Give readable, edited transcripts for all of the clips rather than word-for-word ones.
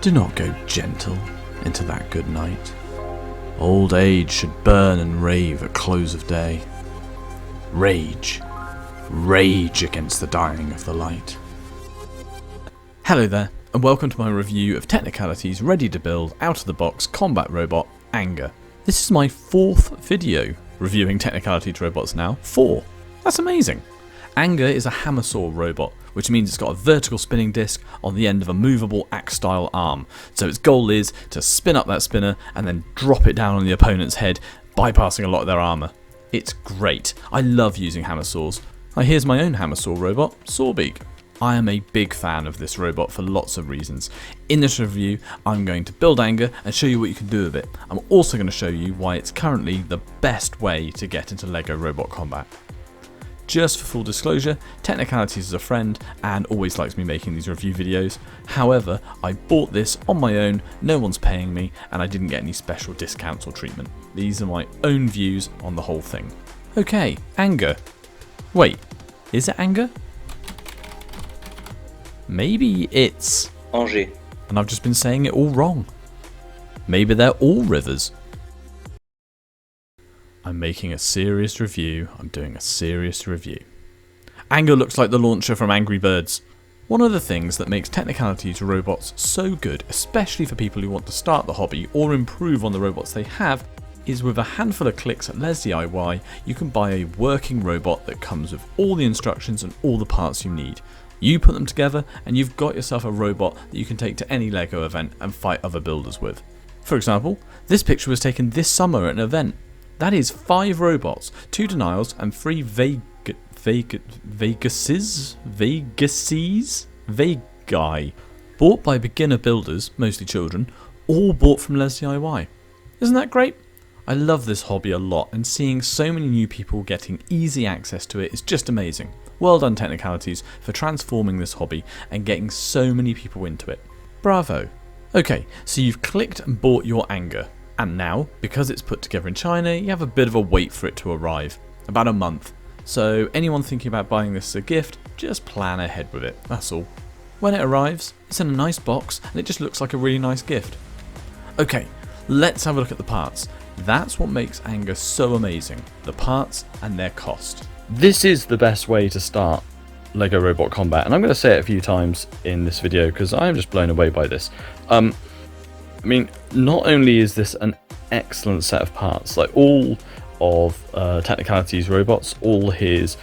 Do not go gentle into that good night. Old age should burn and rave at close of day. Rage, rage against the dying of the light. Hello there, and welcome to my review of Technicality's ready-to-build, out-of-the-box combat robot, Anger. This is my 4th video reviewing Technicality's robots now. 4! That's amazing! Anger is a hammer saw robot, which means it's got a vertical spinning disc on the end of a movable axe-style arm. So its goal is to spin up that spinner and then drop it down on the opponent's head, bypassing a lot of their armour. It's great. I love using hammer saws. Here's my own hammer saw robot, Sawbeak. I am a big fan of this robot for lots of reasons. In this review, I'm going to build Anger and show you what you can do with it. I'm also going to show you why it's currently the best way to get into LEGO robot combat. Just for full disclosure, Technicalities is a friend and always likes me making these review videos. However, I bought this on my own, no one's paying me, and I didn't get any special discounts or treatment. These are my own views on the whole thing. Okay, Anger. Wait, is it Anger? Maybe it's Angers. And I've just been saying it all wrong. Maybe they're all rivers. I'm making a serious review. I'm doing a serious review. Anger looks like the launcher from Angry Birds. One of the things that makes Technicality's robots so good, especially for people who want to start the hobby or improve on the robots they have, is with a handful of clicks at Les DIY, you can buy a working robot that comes with all the instructions and all the parts you need. You put them together and you've got yourself a robot that you can take to any LEGO event and fight other builders with. For example, this picture was taken this summer at an event. That is 5 robots, 2 denials and 3 Vegases, bought by beginner builders, mostly children, all bought from Les DIY. Isn't that great? I love this hobby a lot, and seeing so many new people getting easy access to it is just amazing. Well done, Technicalities, for transforming this hobby and getting so many people into it. Bravo. Okay, so you've clicked and bought your Anger. And now, because it's put together in China, you have a bit of a wait for it to arrive. About a month. So anyone thinking about buying this as a gift, just plan ahead with it, that's all. When it arrives, it's in a nice box and it just looks like a really nice gift. Okay, let's have a look at the parts. That's what makes Anger so amazing, the parts and their cost. This is the best way to start LEGO Robot Combat, and I'm going to say it a few times in this video because I am just blown away by this. I mean, not only is this an excellent set of parts, like all of Technicality's robots, all his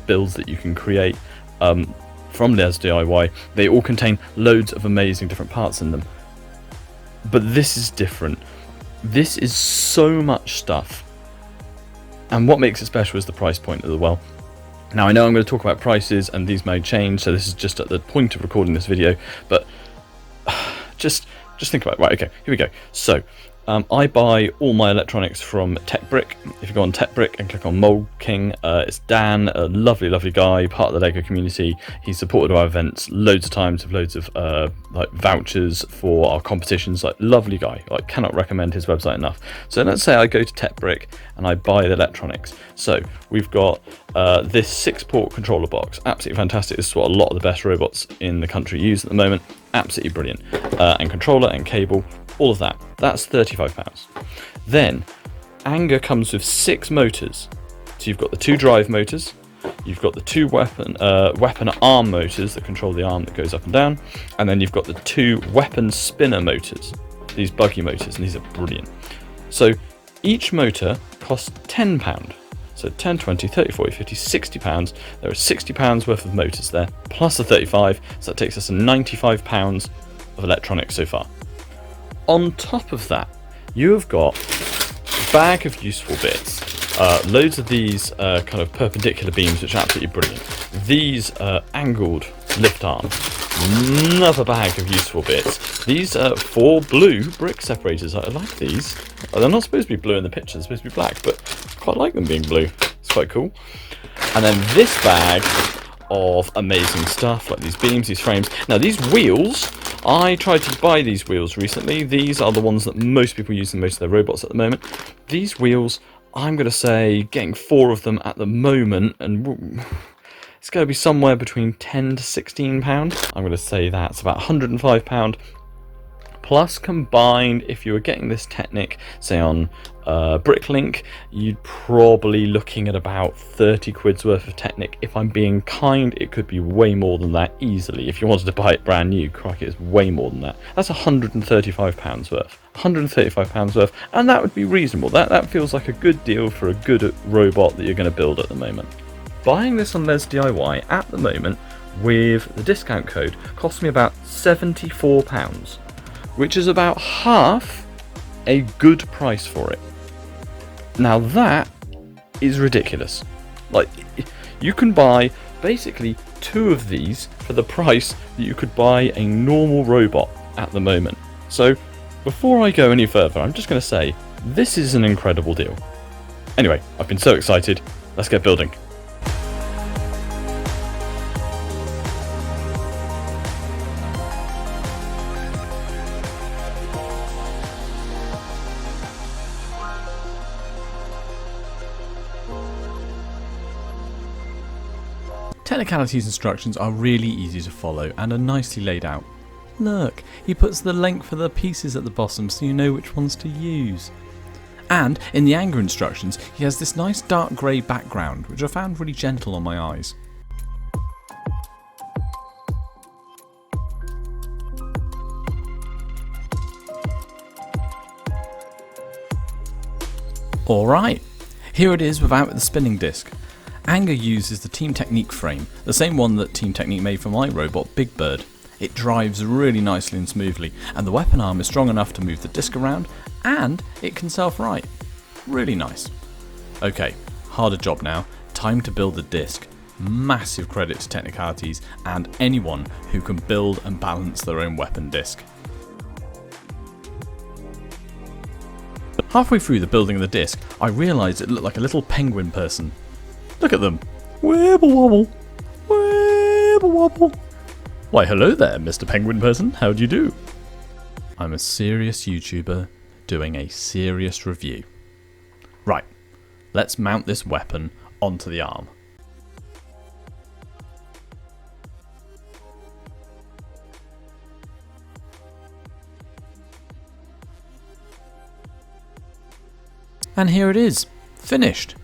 builds that you can create from Les DIY, they all contain loads of amazing different parts in them. But this is different. This is so much stuff. And what makes it special is the price point as well. Now, I know I'm going to talk about prices and these may change, so this is just at the point of recording this video, but just think about it. Right, okay, here we go. So, I buy all my electronics from TechBrick. If you go on TechBrick and click on Mold King, it's Dan, a lovely, lovely guy, part of the LEGO community. He's supported our events loads of times with loads of like vouchers for our competitions. Like, lovely guy. Like, cannot recommend his website enough. So let's say I go to TechBrick and I buy the electronics. So we've got this 6-port controller box. Absolutely fantastic. This is what a lot of the best robots in the country use at the moment. Absolutely brilliant. And controller and cable, all of that. That's £35. Then Anger comes with 6 motors. So you've got the 2 drive motors, you've got the 2 weapon arm motors that control the arm that goes up and down, and then you've got the 2 weapon spinner motors, these buggy motors, and these are brilliant. So each motor costs £10. So 10, 20, 30, 40, 50, £60. There are £60 worth of motors there, plus the 35, so that takes us to £95 of electronics so far. On top of that, you have got a bag of useful bits. Loads of these kind of perpendicular beams, which are absolutely brilliant. These angled lift arms. Another bag of useful bits. These 4 blue brick separators. I like these. They're not supposed to be blue in the picture, they're supposed to be black, but I quite like them being blue. It's quite cool. And then this bag of amazing stuff, like these beams, these frames. Now, these wheels, I tried to buy these wheels recently. These are the ones that most people use in most of their robots at the moment. These wheels, I'm going to say getting 4 of them at the moment, and it's going to be somewhere between £10 to £16. I'm going to say that's about £105 Plus combined, if you were getting this Technic, say on Bricklink, you'd probably looking at about 30 quid's worth of Technic. If I'm being kind, it could be way more than that easily. If you wanted to buy it brand new, crikey, it's way more than that. That's £135 worth. £135 worth, and that would be reasonable. That feels like a good deal for a good robot that you're going to build at the moment. Buying this on Les DIY at the moment with the discount code cost me about £74, which is about half a good price for it. Now that is ridiculous. Like, you can buy basically 2 of these for the price that you could buy a normal robot at the moment. So before I go any further, I'm just going to say this is an incredible deal. Anyway, I've been so excited, let's get building. Technicalities instructions are really easy to follow and are nicely laid out. Look, he puts the length of the pieces at the bottom so you know which ones to use. And in the anger instructions, he has this nice dark grey background, which I found really gentle on my eyes. Alright, here it is without the spinning disc. Anger uses the Team Technique frame, the same one that Team Technique made for my robot Big Bird. It drives really nicely and smoothly, and the weapon arm is strong enough to move the disc around, and it can self-right. Really nice. Okay, harder job now. Time to build the disc. Massive credit to Technicalities and anyone who can build and balance their own weapon disc. Halfway through the building of the disc, I realised it looked like a little penguin person. Look at them. Wibble wobble. Wibble wobble. Why hello there, Mr. Penguin person, how do you do? I'm a serious YouTuber doing a serious review. Right, let's mount this weapon onto the arm. And here it is, finished.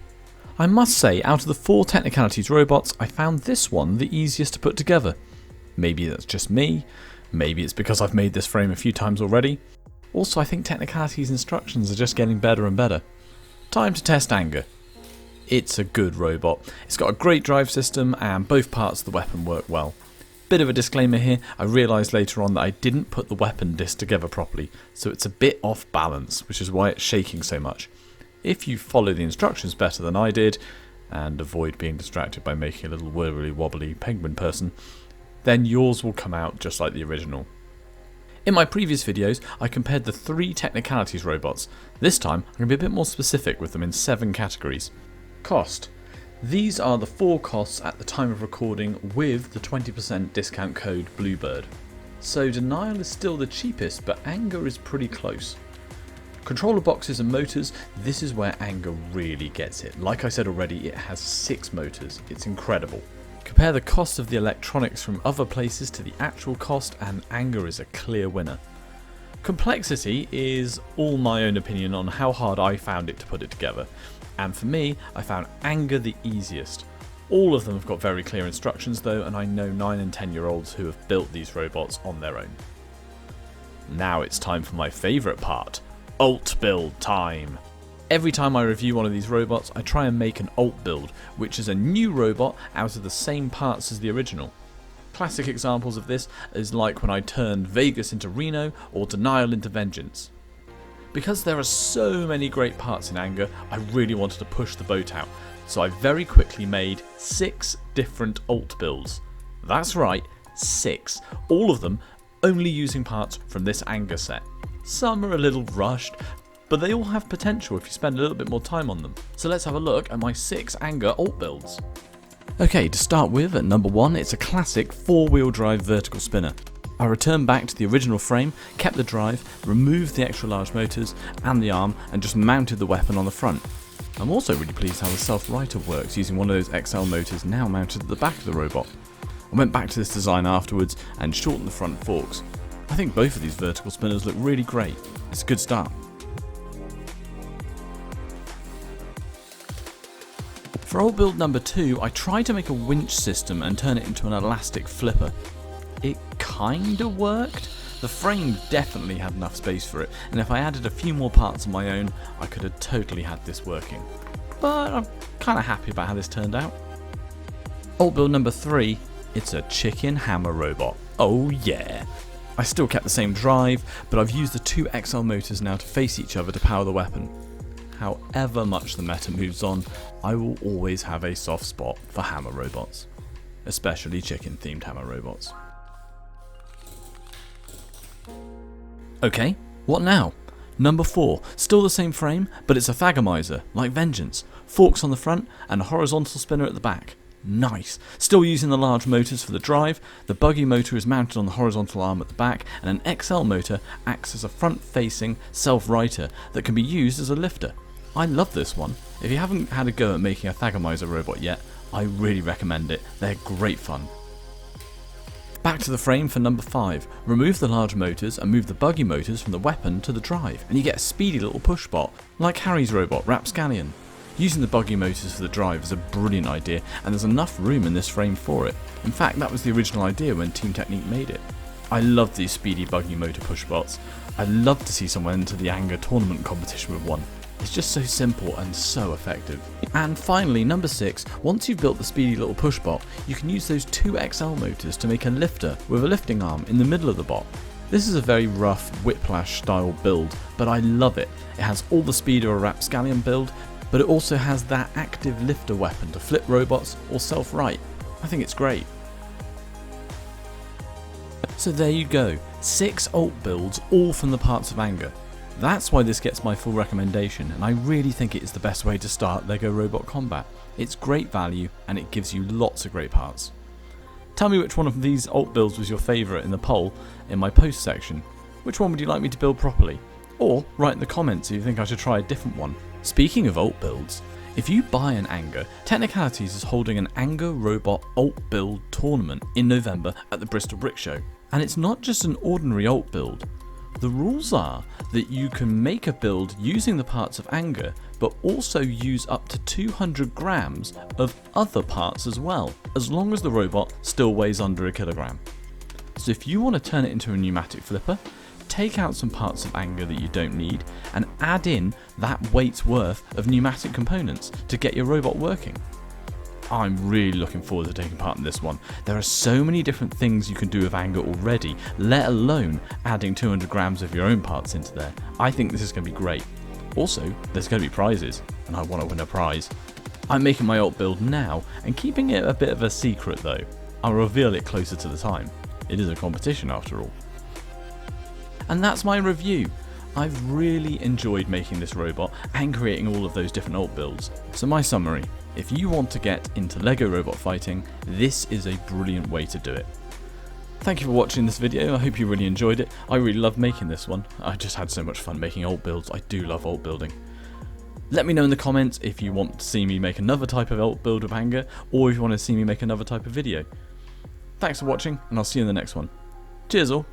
I must say, out of the 4 Technicalities robots, I found this one the easiest to put together. Maybe that's just me, maybe it's because I've made this frame a few times already. Also, I think Technicalities instructions are just getting better and better. Time to test Anger. It's a good robot. It's got a great drive system and both parts of the weapon work well. Bit of a disclaimer here, I realised later on that I didn't put the weapon disc together properly, so it's a bit off balance, which is why it's shaking so much. If you follow the instructions better than I did, and avoid being distracted by making a little wibbly wobbly penguin person, then yours will come out just like the original. In my previous videos, I compared the 3 Technicalities robots. This time, I'm going to be a bit more specific with them in 7 categories. Cost. These are the 4 costs at the time of recording with the 20% discount code Bluebird. So Denial is still the cheapest, but Anger is pretty close. Controller boxes and motors, this is where Anger really gets it. Like I said already, it has 6 motors. It's incredible. Compare the cost of the electronics from other places to the actual cost, and Anger is a clear winner. Complexity is all my own opinion on how hard I found it to put it together, and for me, I found Anger the easiest. All of them have got very clear instructions though, and I know 9 and 10-year-olds who have built these robots on their own. Now it's time for my favourite part, alt build time. Every time I review one of these robots, I try and make an alt build, which is a new robot out of the same parts as the original. Classic examples of this is like when I turned Vegas into Reno or Denial into Vengeance. Because there are so many great parts in Anger, I really wanted to push the boat out, so I very quickly made 6 different alt builds. That's right, 6. All of them only using parts from this Anger set. Some are a little rushed, but they all have potential if you spend a little bit more time on them. So let's have a look at my 6 Anger alt builds. Okay, to start with, at number 1, it's a classic 4-wheel drive vertical spinner. I returned back to the original frame, kept the drive, removed the extra large motors and the arm, and just mounted the weapon on the front. I'm also really pleased how the self-righter works using one of those XL motors now mounted at the back of the robot. I went back to this design afterwards and shortened the front forks. I think both of these vertical spinners look really great. It's a good start. For old build number 2, I tried to make a winch system and turn it into an elastic flipper. It kinda worked. The frame definitely had enough space for it, and if I added a few more parts of my own, I could have totally had this working. But I'm kinda happy about how this turned out. Old build number 3, it's a chicken hammer robot. Oh yeah! I still kept the same drive, but I've used the 2 XL motors now to face each other to power the weapon. However much the meta moves on, I will always have a soft spot for hammer robots, especially chicken themed hammer robots. Okay, what now? Number 4, still the same frame, but it's a thagomizer, like Vengeance, forks on the front and a horizontal spinner at the back. Nice. Still using the large motors for the drive, the buggy motor is mounted on the horizontal arm at the back, and an XL motor acts as a front-facing self-righter that can be used as a lifter. I love this one. If you haven't had a go at making a thagomizer robot yet, I really recommend it. They're great fun. Back to the frame for number 5. Remove the large motors and move the buggy motors from the weapon to the drive, and you get a speedy little push bot, like Harry's robot, Rapscallion. Using the buggy motors for the drive is a brilliant idea, and there's enough room in this frame for it. In fact, that was the original idea when Team Technique made it. I love these speedy buggy motor push bots. I'd love to see someone enter the Anger tournament competition with one. It's just so simple and so effective. And finally, number 6, once you've built the speedy little push bot, you can use those 2 XL motors to make a lifter with a lifting arm in the middle of the bot. This is a very rough Whiplash style build, but I love it. It has all the speed of a Rapscallion build, but it also has that active lifter weapon to flip robots or self-right. I think it's great. So there you go, 6 alt builds all from the parts of Anger. That's why this gets my full recommendation, and I really think it is the best way to start LEGO Robot Combat. It's great value and it gives you lots of great parts. Tell me which one of these alt builds was your favourite in the poll in my post section. Which one would you like me to build properly? Or write in the comments if you think I should try a different one. Speaking of alt builds, if you buy an Anger, Technicalities is holding an Anger Robot alt build tournament in November at the Bristol Brick Show. And it's not just an ordinary alt build. The rules are that you can make a build using the parts of Anger, but also use up to 200 grams of other parts as well, as long as the robot still weighs under a kilogram. So if you want to turn it into a pneumatic flipper, take out some parts of Anger that you don't need and add in that weight's worth of pneumatic components to get your robot working. I'm really looking forward to taking part in this one. There are so many different things you can do with Anger already, let alone adding 200 grams of your own parts into there. I think this is going to be great. Also, there's going to be prizes, and I want to win a prize. I'm making my alt build now and keeping it a bit of a secret though. I'll reveal it closer to the time. It is a competition after all. And that's my review. I've really enjoyed making this robot and creating all of those different alt builds. So my summary, if you want to get into LEGO robot fighting, this is a brilliant way to do it. Thank you for watching this video, I hope you really enjoyed it. I really love making this one. I just had so much fun making alt builds. I do love alt building. Let me know in the comments if you want to see me make another type of alt build of Anger, or if you want to see me make another type of video. Thanks for watching, and I'll see you in the next one. Cheers all!